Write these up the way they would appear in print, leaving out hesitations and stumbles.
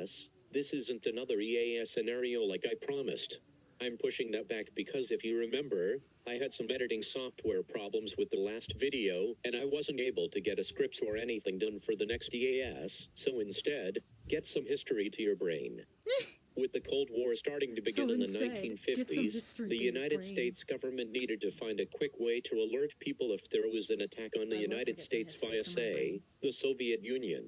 EAS, this isn't another EAS scenario like I promised. I'm pushing that back because if you remember, I had some editing software problems with the last video, and I wasn't able to get a script or anything done for the next EAS, so instead, get some history to your brain. With the Cold War starting to begin in the 1950s, the United States government needed to find a quick way to alert people if there was an attack on the United States via, say, the Soviet Union.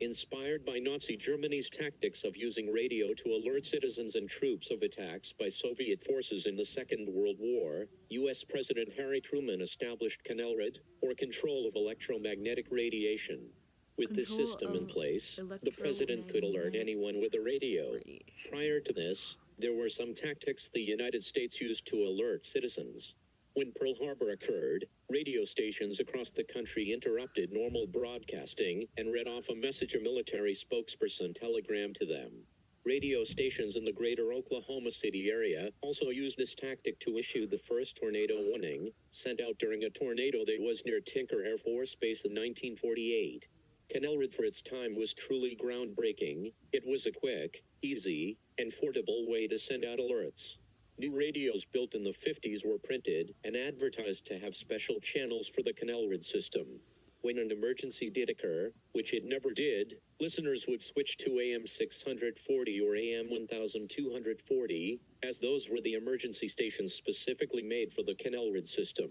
Inspired by Nazi Germany's tactics of using radio to alert citizens and troops of attacks by Soviet forces in the Second World War, U.S. President Harry Truman established CNELRAD, or Control of Electromagnetic Radiation. With this system in place, the president could alert anyone with a radio. Prior to this, there were some tactics the United States used to alert citizens. When Pearl Harbor occurred, radio stations across the country interrupted normal broadcasting and read off a message a military spokesperson telegrammed to them. Radio stations in the greater Oklahoma City area also used this tactic to issue the first tornado warning, sent out during a tornado that was near Tinker Air Force Base in 1948. CNELRAD for its time was truly groundbreaking. It was a quick, easy, and affordable way to send out alerts. New radios built in the 50s were printed and advertised to have special channels for the CNELRAD system. When an emergency did occur, which it never did, listeners would switch to AM 640 or AM 1240, as those were the emergency stations specifically made for the CNELRAD system.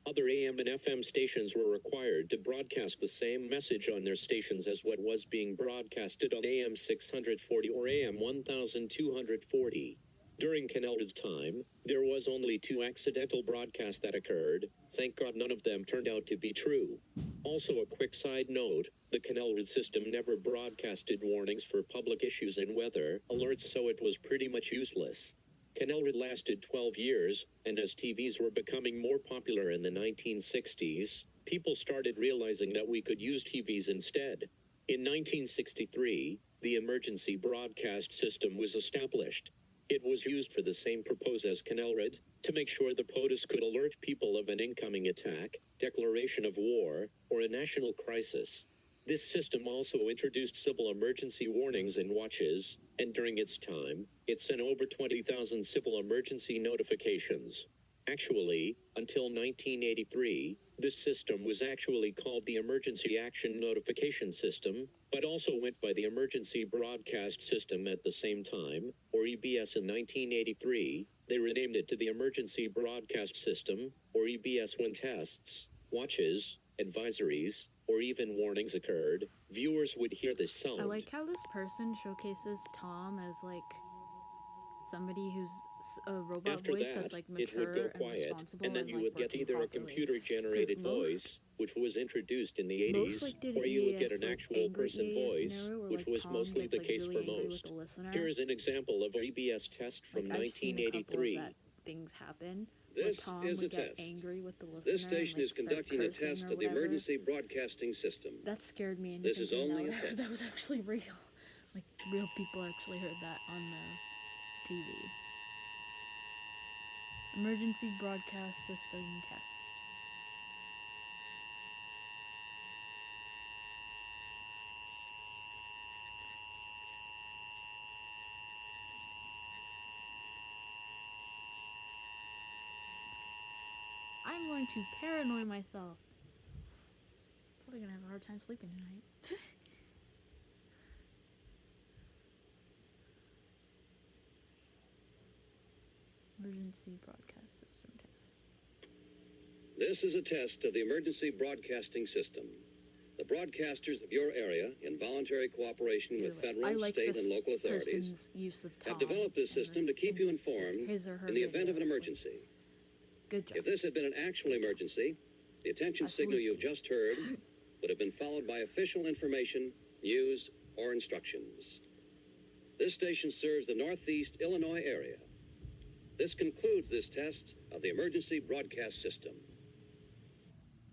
Other AM and FM stations were required to broadcast the same message on their stations as what was being broadcasted on AM 640 or AM 1240. During CNELRAD's time, there was only 2 accidental broadcasts that occurred. Thank God none of them turned out to be true. Also, a quick side note, the CNELRAD system never broadcasted warnings for public issues and weather alerts, so it was pretty much useless. CNELRAD lasted 12 years, and as TVs were becoming more popular in the 1960s, people started realizing that we could use TVs instead. In 1963, the emergency broadcast system was established. It was used for the same purpose as CNELRAD, to make sure the POTUS could alert people of an incoming attack, declaration of war, or a national crisis. This system also introduced civil emergency warnings and watches, and during its time, it sent over 20,000 civil emergency notifications. Actually, until 1983, this system was actually called the Emergency Action Notification System, but also went by the Emergency Broadcast System at the same time, or EBS in 1983. They renamed it to the Emergency Broadcast System, or EBS when tests, watches, advisories, or even warnings occurred. Viewers would hear this sound. I like how this person showcases Tom as like somebody who's a robot After voice that, that's like it would mature go quiet, and responsible, and then you like, would get working either properly. a computer-generated 'Cause most, voice, which was introduced in the 80s, like, did or you would get EAS, an like, actual angry person EAS voice, scenario where, which like, was Tom mostly gets, the like, case really for angry with most. the listener. Here is an example of a EBS test from Like, I've seen a couple of 1983. that things happen. This Tom is a would get test. angry with the listener This station and, is like, start conducting a cursing test or of the whatever. emergency broadcasting system. That scared me, and This is thinking, only no, a test. that was actually real. Like, real people actually heard that on the TV. Emergency broadcast system test. I'm going to paranoid myself. I'm probably gonna have a hard time sleeping tonight. Emergency broadcast system test. This is a test of the emergency broadcasting system. The broadcasters of your area, in voluntary cooperation with federal, state, and local authorities, have developed this system to keep you informed in the event of an emergency. Good job. If this had been an actual emergency, the attention signal you've just heard would have been followed by official information, news, or instructions. This station serves the Northeast Illinois area. This concludes this test of the emergency broadcast system.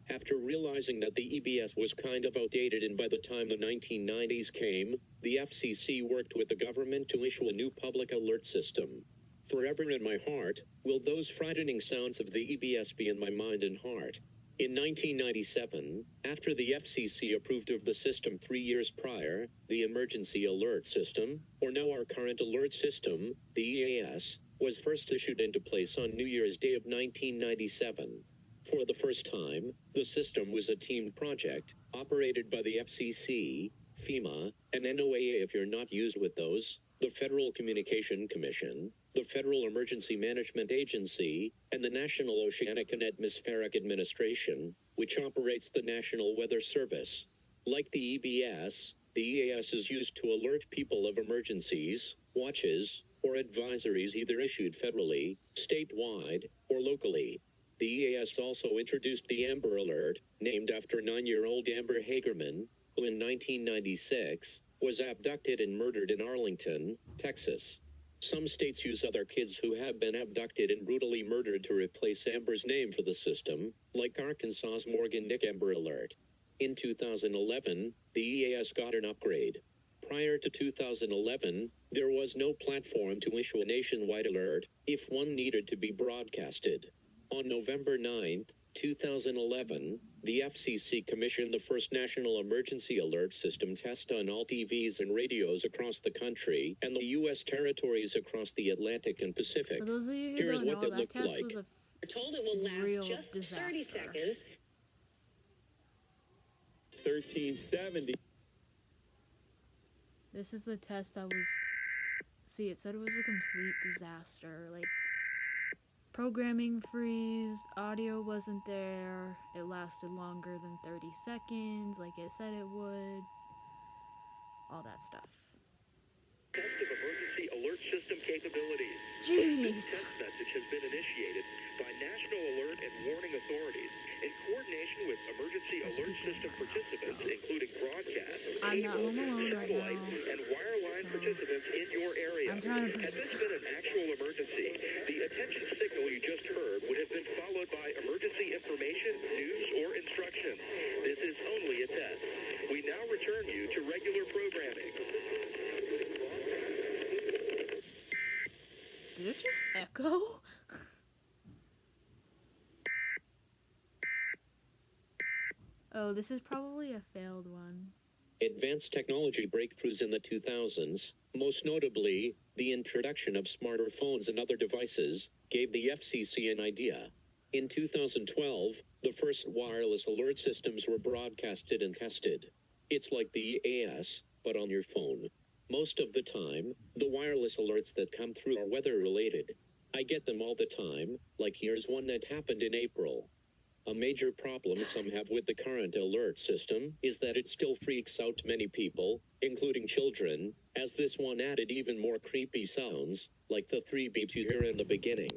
After realizing that the EBS was kind of outdated and by the time the 1990s came, the FCC worked with the government to issue a new public alert system. Forever in my heart will those frightening sounds of the EBS be in my mind and heart. In 1997, after the FCC approved of the system 3 years prior, the Emergency Alert System, or now our current alert system, the EAS, was first issued into place on New Year's Day of 1997. For the first time, the system was a teamed project, operated by the FCC, FEMA, and NOAA if you're not used with those, the Federal Communication Commission, the Federal Emergency Management Agency, and the National Oceanic and Atmospheric Administration, which operates the National Weather Service. Like the EBS, the EAS is used to alert people of emergencies, watches, or advisories either issued federally, statewide, or locally. The EAS also introduced the Amber Alert, named after 9-year-old Amber Hagerman, who in 1996 was abducted and murdered in Arlington, Texas. Some states use other kids who have been abducted and brutally murdered to replace Amber's name for the system, like Arkansas's Morgan Nick Amber Alert. In 2011, the EAS got an upgrade. Prior to 2011, there was no platform to issue a nationwide alert if one needed to be broadcasted. On November 9, 2011, the FCC commissioned the first national emergency alert system test on all TVs and radios across the country and the U.S. territories across the Atlantic and Pacific. For those of you who Here's don't what know, that that looked test like. was a We're told it will real last just 30 disaster. seconds. 1370. This is the test that was. See, it said it was a complete disaster. Like, programming freezed, audio wasn't there, it lasted longer than 30 seconds, like it said it would. All that stuff. Test of emergency alert system capabilities. Jeez. This test message has been initiated by National Alert and Warning Authorities in coordination with emergency alert system participants, including broadcast, I'm not home alone right satellite, now, and wireline so participants in your area. I'm trying to. Had this been an actual emergency, the attention signal you just heard would have been followed by emergency information, news, or instructions. This is only a test. We now return you to regular programming. Did it just echo? Oh, this is probably a failed one. Advanced technology breakthroughs in the 2000s, most notably, the introduction of smarter phones and other devices, gave the FCC an idea. In 2012, the first wireless alert systems were broadcasted and tested. It's like the EAS, but on your phone. Most of the time, the wireless alerts that come through are weather-related. I get them all the time, like here's one that happened in April. A major problem some have with the current alert system is that it still freaks out many people, including children, as this one added even more creepy sounds, like the 3 beeps you hear in the beginning.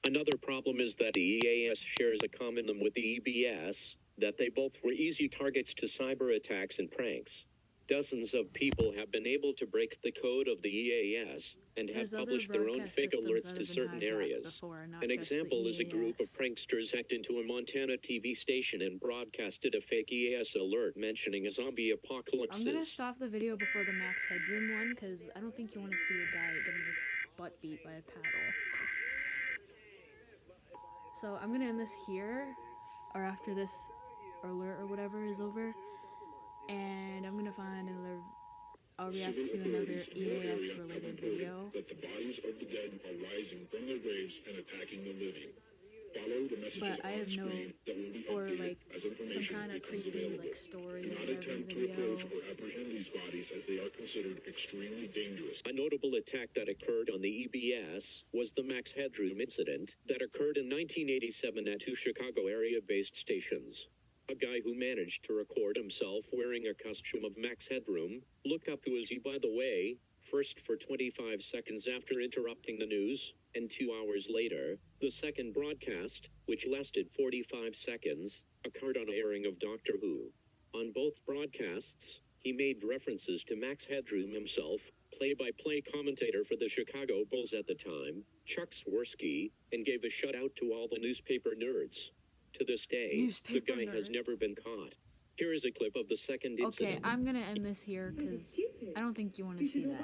Another problem is that the EAS shares a common them with the EBS, that they both were easy targets to cyber attacks and pranks. Dozens of people have been able to break the code of the EAS and have There's other published their own broadcast fake systems alerts that to have been certain hijacked areas. before, not An just the example is a group of EAS. pranksters hacked into a Montana TV station and broadcasted a fake EAS alert mentioning a zombie apocalypse. I'm gonna stop the video before the Max Headroom one, because I don't think you want to see a guy getting his butt beat by a paddle. So I'm gonna end this here, or after this alert or whatever is over, and I'm gonna find another. I'll react to another EAS related video. That the bodies of the dead are rising from their graves and attacking the living. Follow the messages But I on have no, screen that will be or updated like as some information kind of becomes creepy available. like story Do or not whatever attempt to video. approach or apprehend these bodies as they are considered extremely dangerous. A notable attack that occurred on the EBS was the Max Headroom incident that occurred in 1987 at 2 Chicago area-based stations. A guy who managed to record himself wearing a costume of Max Headroom looked up to his by the way, first for 25 seconds after interrupting the news, and 2 hours later, the second broadcast, which lasted 45 seconds, occurred on airing of Doctor Who. On both broadcasts, he made references to Max Headroom himself, play-by-play commentator for the Chicago Bulls at the time, Chuck Swirsky, and gave a shout-out to all the newspaper nerds. To this day, Newspaper the guy has nerds. never been caught. Here is a clip of the second incident. Okay, I'm gonna end this here because I don't think you want to see that.